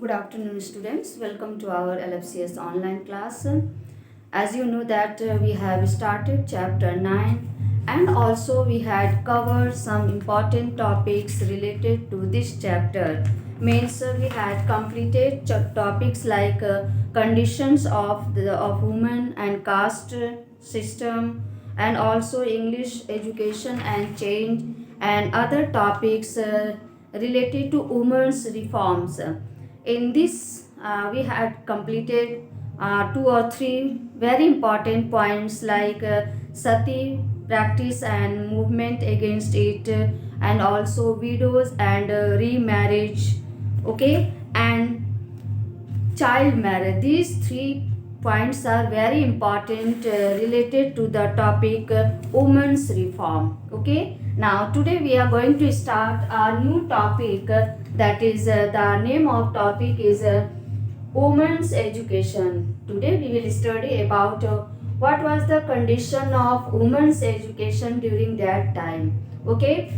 Good afternoon, students. Welcome to our LFCS online class. As you know that we have started chapter 9 and also we had covered some important topics related to this chapter. Means we had completed topics like conditions of women and caste system, and also English education and change, and other topics related to women's reforms. In this, we had completed two or three very important points like sati practice and movement against it, and also widows and remarriage, okay, and child marriage. These three points are very important related to the topic women's reform. Okay, now today we are going to start a new topic, that is the name of topic is women's education. Today we will study about what was the condition of women's education during that time. Okay,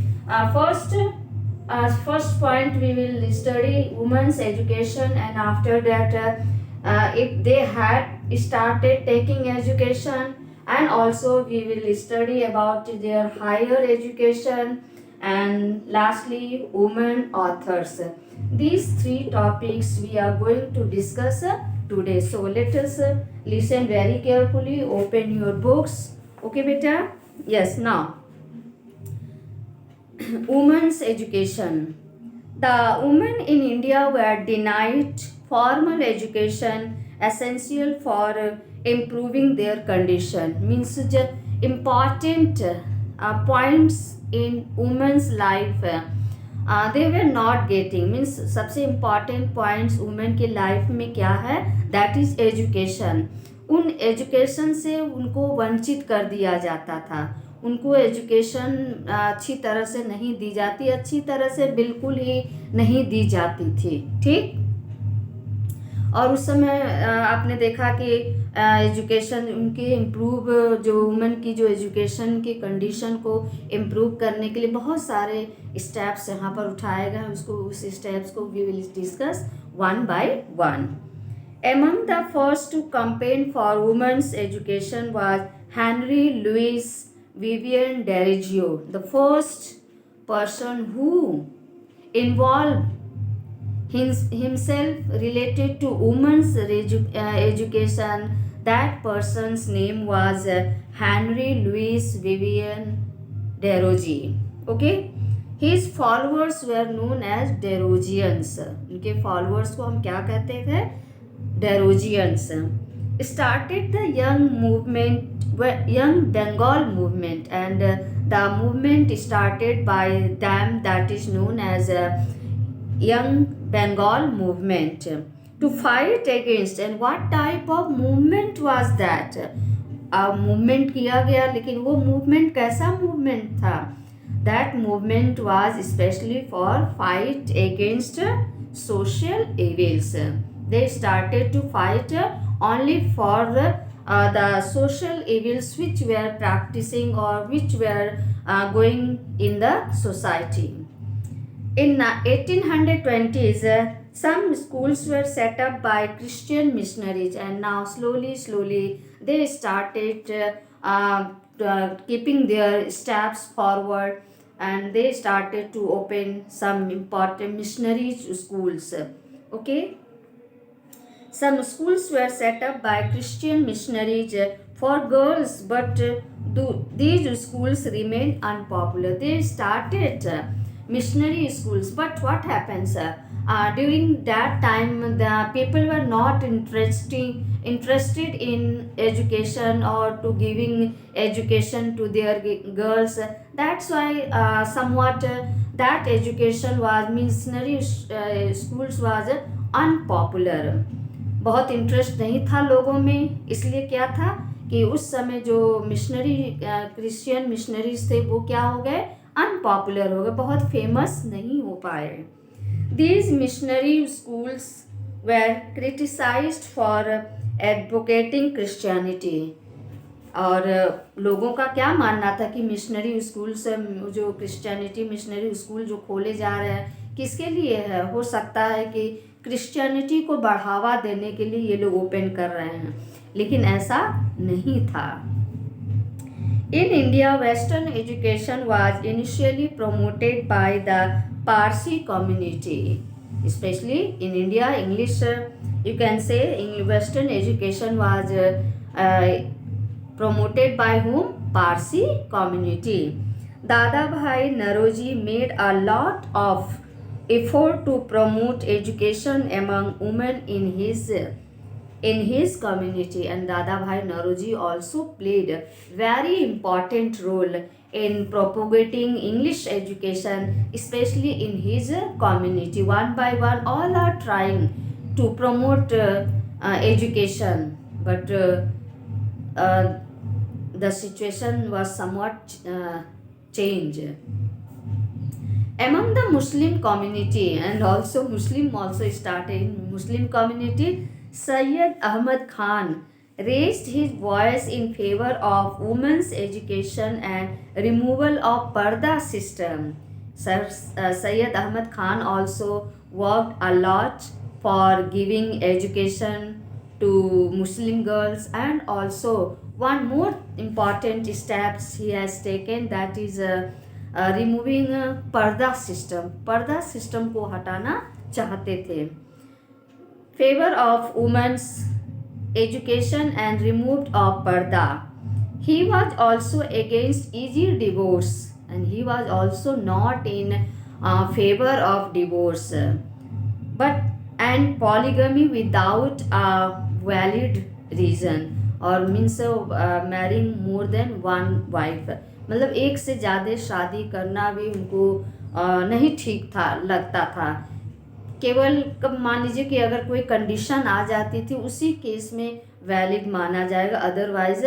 first point we will study women's education, and after that if they had started taking education, and also we will study about their higher education, and lastly women authors. These three topics we are going to discuss today. So let us listen very carefully, open your books. Okay beta? Yes, now women's education. The women in India were denied formal education essential for improving their condition. Means important points in women's life they were not getting. Means सबसे important points women के life में क्या है, that is education. उन education से उनको वंचित कर दिया जाता था. उनको एजुकेशन अच्छी तरह से नहीं दी जाती, अच्छी तरह से बिल्कुल ही नहीं दी जाती थी. ठीक. और उस समय आपने देखा कि एजुकेशन उनके इम्प्रूव, जो वुमेन की जो एजुकेशन की कंडीशन को इम्प्रूव करने के लिए बहुत सारे स्टेप्स यहाँ पर उठाए गए. उसको उस स्टेप्स को we will discuss one by one. Among the first to campaign for women's education was Henry Louis Vivian Derrigio, the first person who involved himself related to women's education. That person's name was Henry Louis Vivian Derrigio. Okay, his followers were known as Derrogians. उनके followers को हम क्या कहते थे? Derrogians. Started the young Bengal movement, and the movement started by them that is known as young Bengal movement to fight against. And what type of movement was that? movement किया गया, लेकिन वो movement कैसा movement था? That movement was especially for fight against social evils. They started to fight only for the social evils which were practicing or which were going in the society. In 1820s, some schools were set up by Christian missionaries, and now slowly they started keeping their steps forward, and they started to open some important missionary schools. Okay, some schools were set up by Christian missionaries for girls, but these schools remained unpopular. They started missionary schools, but what happens? During that time, the people were not interested in education or to giving education to their girls. That's why somewhat that education was missionary schools was unpopular. बहुत interest नहीं था लोगों में. इसलिए क्या था कि उस समय जो मिशनरी क्रिश्चियन मिशनरीज थे वो क्या हो गए, अनपॉपुलर हो गए, बहुत फेमस नहीं हो पाए. These missionary schools were criticised for advocating Christianity. और लोगों का क्या मानना था कि मिशनरी स्कूल से जो क्रिश्चियनिटी मिशनरी स्कूल जो खोले जा रहे हैं, किसके लिए है? हो सकता है कि क्रिश्चियनिटी को बढ़ावा देने के लिए ये लोग ओपन कर रहे हैं, लेकिन ऐसा नहीं था। In India, Western education was initially promoted by the Parsi community. Especially in India, English, you can say Western education was promoted by whom? Parsi community. Dada Bhai Naroji made a lot of effort to promote education among women in his community, and Dada Bhai Naroji also played a very important role in propagating English education, especially in his community. One by one, all are trying to promote education, but the situation was somewhat changed among the Muslim community, and also Muslim also started in Muslim community. Syed Ahmad Khan raised his voice in favor of women's education and removal of Parda system. Syed Ahmad Khan also worked a lot for giving education to Muslim girls, and also one more important steps he has taken, that is removing पर्दा system को हटाना चाहते थे. Favor of women's education and removed of parda. He was also against easy divorce, and he was also not in favor of divorce, but and polygamy without a valid reason, or means marrying more than one wife. मतलब एक से ज़्यादा शादी करना भी उनको नहीं ठीक था, लगता था. केवल कब मान लीजिए कि अगर कोई कंडीशन आ जाती थी, उसी केस में वैलिड माना जाएगा, अदरवाइज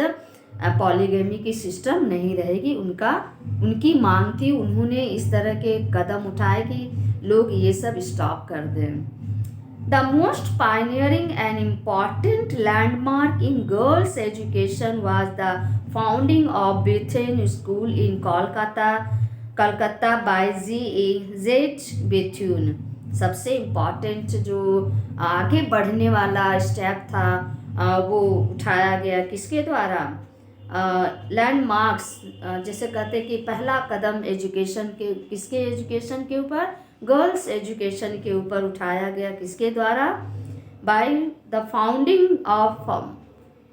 पॉलीगेमी की सिस्टम नहीं रहेगी. उनकी मांग थी, उन्होंने इस तरह के कदम उठाए कि लोग ये सब स्टॉप कर दें. The most pioneering and important landmark in girls education was the founding of Bethune school in Calcutta by Z Bethune. सबसे इम्पॉर्टेंट जो आगे बढ़ने वाला स्टेप था वो उठाया गया किसके द्वारा? लैंडमार्क्स, जैसे कहते कि पहला कदम एजुकेशन के, किसके एजुकेशन के ऊपर? गर्ल्स एजुकेशन के ऊपर उठाया गया. किसके द्वारा? By the founding of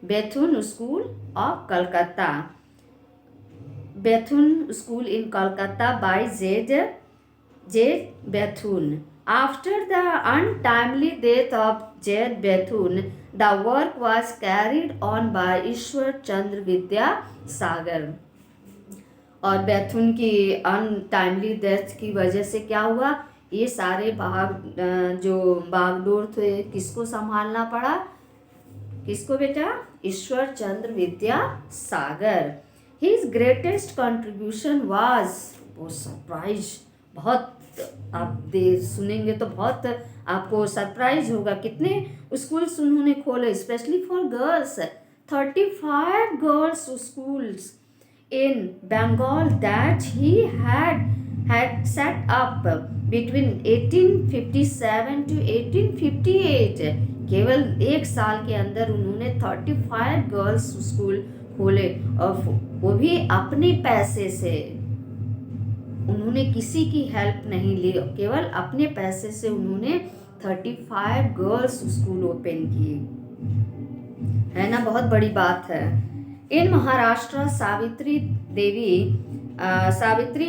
Bethune school of Calcutta. Bethune school in Calcutta by Z Bethune. After the untimely death of J. Bethune, the work was carried on by ईश्वर चंद्र विद्यासागर. और बेथुन की अनटाइमली डेथ की वजह से क्या हुआ? ये सारे जो बागडोर थे, किसको संभालना पड़ा? किसको बेटा? Ishwar Chandra Vidyasagar. His greatest contribution was, वो सरप्राइज, बहुत आप सुनेंगे तो बहुत आपको सरप्राइज होगा. कितने स्कूल्स उन्होंने खोले specially for girls. 35 girls schools in Bengal that he had set up between 1857 to 1858. केवल एक साल के अंदर उन्होंने 35 गर्ल्स स्कूल खोले, और वो भी अपने पैसे से. उन्होंने किसी की हेल्प नहीं ली, केवल अपने पैसे से उन्होंने 35 गर्ल्स स्कूल ओपन किए. है ना, बहुत बड़ी बात है. In Maharashtra Savitri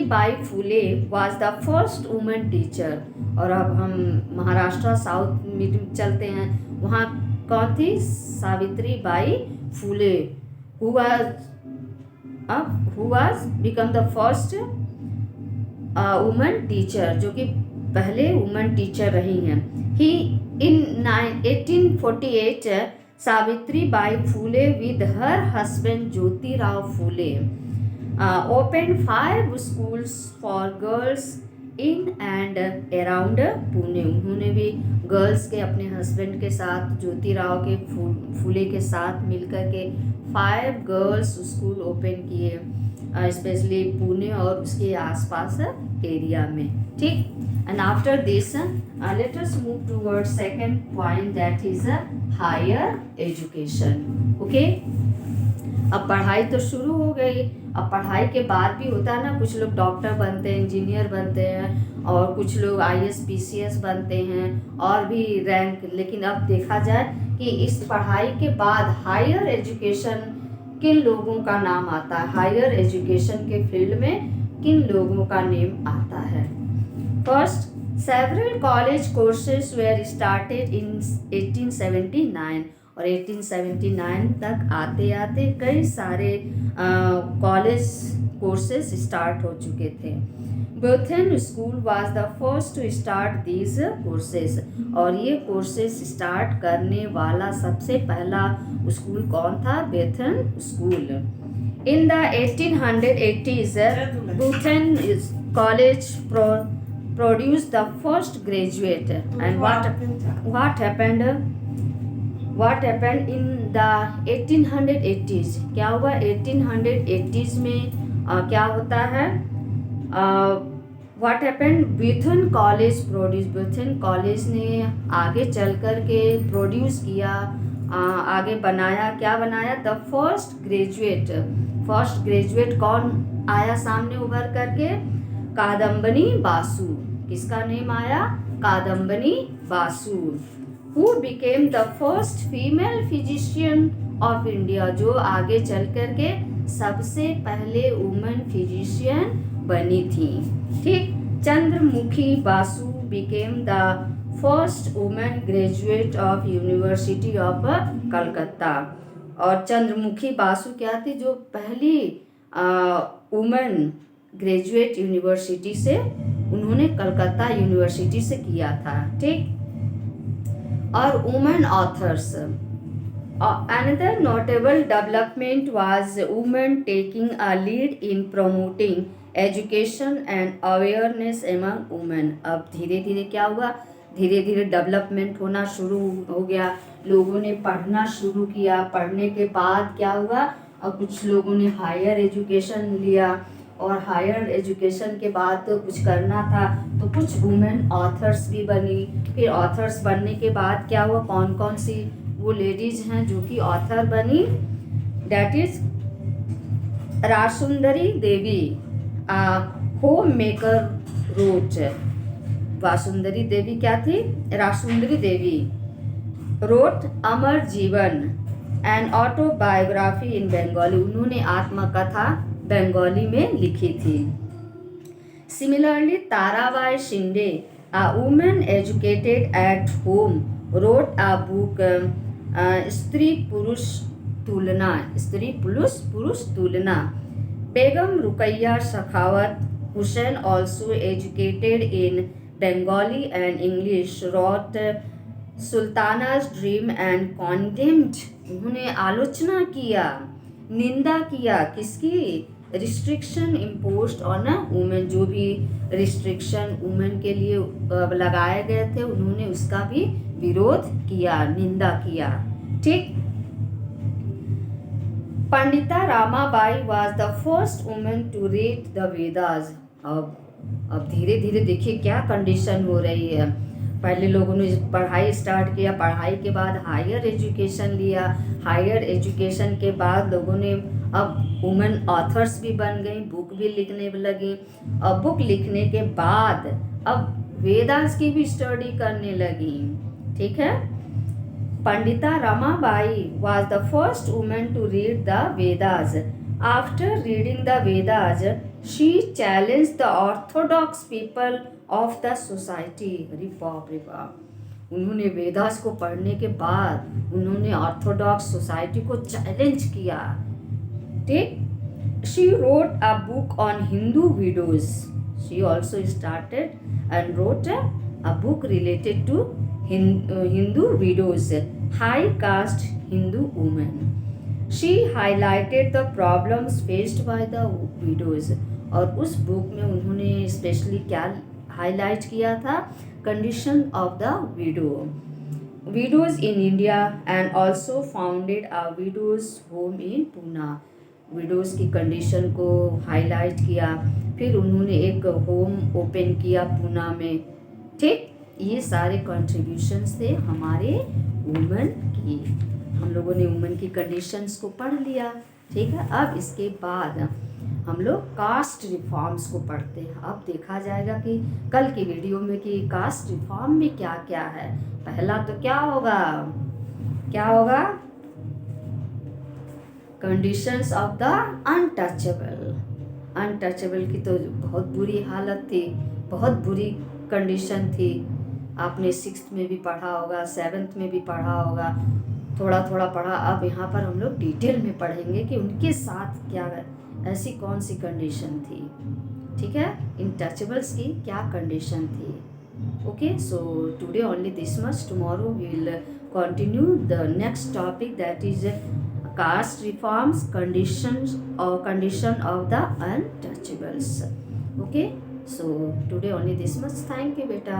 Bai Phule was the first women teacher. और अब हम महाराष्ट्र साउथ में चलते हैं. वहाँ कौन थी? सावित्री बाई फुले, who was become the first women teacher, जो कि पहले वुमेन टीचर रही हैं. ही इन 1848 सावित्री बाई फुले with her husband Jyotirao Phule open 5 schools for girls in and around Pune. उन्होंने भी गर्ल्स के अपने हस्बैंड के साथ, ज्योतिराव के फुले के साथ मिलकर के 5 गर्ल्स स्कूल ओपन किए, स्पेशली पुणे और उसके आसपास एरिया में. ठीक. And after this, let us move towards second point, that is higher education. Okay. अब पढ़ाई तो शुरू हो गई। अब पढ़ाई के बाद भी होता है ना, कुछ लोग डॉक्टर बनते हैं, इंजीनियर बनते हैं, और कुछ लोग आईएएस पीसीएस बनते हैं, और भी रैंक। लेकिन अब देखा जाए कि इस पढ़ाई के बाद हायर एजुकेशन किन लोगों का नाम आता है, हायर एजुकेशन के फील्ड में किन लोगों का नेम आता है। First, several college courses were started in 1879, और 1879 तक आते आते कई सारे कॉलेज कोर्सेज स्टार्ट हो चुके थे। Bethune school was the first to start these courses, और ये कोर्सेज स्टार्ट करने वाला सबसे पहला स्कूल कौन था? Bethune school. In the 1880s, Bethune college produced the first graduate. And what happened in the 1880s? क्या हुआ 1880s में? क्या होता है? What happened? बेथुन कॉलेज बेथुन कॉलेज ने आगे चल कर के प्रोड्यूस किया, आगे बनाया। क्या बनाया? द फर्स्ट ग्रेजुएट कौन आया सामने उभर करके? कादम्बनी बासु। किसका नेम आया? Kadambini Basu. Who became the first female physician of India, जो आगे चल कर के सबसे पहले वुमेन फिजिशियन बनी थी। ठीक। Chandramukhi Basu became the first women graduate of university of Calcutta. और चंद्रमुखी बासु क्या थी? जो पहली वुमेन ग्रेजुएट यूनिवर्सिटी से, उन्होंने कलकत्ता यूनिवर्सिटी से किया था। ठीक। और women authors, another notable development was women taking a lead in promoting education and awareness among women. अब धीरे धीरे क्या हुआ? धीरे धीरे डेवलपमेंट होना शुरू हो गया, लोगों ने पढ़ना शुरू किया। पढ़ने के बाद क्या हुआ? अब कुछ लोगों ने हायर एजुकेशन लिया, और हायर एजुकेशन के बाद तो कुछ करना था, तो कुछ वुमेन ऑथर्स भी बनी। फिर ऑथर्स बनने के बाद क्या हुआ? कौन कौन सी वो लेडीज हैं जो कि ऑथर बनी? That is Rassundari Devi, home maker wrote. Vasundari Devi क्या थी? रासुंदरी देवी रोट अमर जीवन एंड ऑटोबायोग्राफी इन बंगाली। उन्होंने आत्मकथा बंगाली में लिखी थी। Similarly Tarabai Shinde, a woman educated at home, wrote a book, Stri Purush Tulna. Begum Rokeya Sakhawat Hossain, also educated in Bengali and English, wrote Sultana's dream and condemned, उन्होंने आलोचना किया, निंदा किया किसकी? रिस्ट्रिक्शन इम्पोज्ड ऑन वुमेन, जो भी रिस्ट्रिक्शन वुमेन के लिए लगाए गए थे, उन्होंने उसका भी विरोध किया, निंदा किया। ठीक। Pandita Ramabai was the first women to read the Vedas. अब धीरे धीरे देखिए क्या कंडीशन हो रही है। पहले लोगों ने पढ़ाई स्टार्ट किया, पढ़ाई के बाद हायर एजुकेशन लिया, हायर एजुकेशन के बाद लोगों ने अब वुमेन ऑथर्स भी बन गई, बुक भी लिखने लगी। और बुक लिखने के बाद अब वेदास की भी स्टडी करने लगी। ठीक है। Pandita Ramabai was the first women to read the Vedas. After reading the Vedas she challenged the orthodox people of the society. अरे बाप रे बाप, उन्होंने वेदास को पढ़ने के बाद उन्होंने ऑर्थोडॉक्स सोसाइटी को चैलेंज किया। ठीक। She wrote a book on Hindu widows. She also started and wrote a book related to Hindu widows, high caste Hindu women. She highlighted the problems faced by the widows. और उस बुक में उन्होंने specially क्या highlight किया था? Condition of the widows in India, and also founded a widows home in Pune. Widows की condition को highlight किया। फिर उन्होंने एक होम ओपन किया पूना में। ठीक, ये सारे कंट्रीब्यूशंस थे हमारे वुमेन की। हम लोगों ने वुमेन की कंडीशंस को पढ़ लिया। ठीक है, अब इसके बाद हम लोग कास्ट रिफॉर्म्स को पढ़ते हैं। अब देखा जाएगा कि कल की वीडियो में कि कास्ट रिफॉर्म में क्या क्या है। पहला तो क्या होगा, क्या होगा, conditions of the untouchable. Untouchable की तो बहुत बुरी हालत थी, बहुत बुरी कंडीशन थी। आपने 6th में भी पढ़ा होगा, 7th में भी पढ़ा होगा, थोड़ा थोड़ा पढ़ा। अब यहाँ पर हम लोग डिटेल में पढ़ेंगे कि उनके साथ क्या ऐसी कौन सी कंडीशन थी। ठीक है, इनटचेबल्स की क्या कंडीशन थी। Okay, so today only this much. Tomorrow we will continue the next topic, that is caste reforms, conditions or condition of the untouchables. Okay, so today only this much. Thank you beta.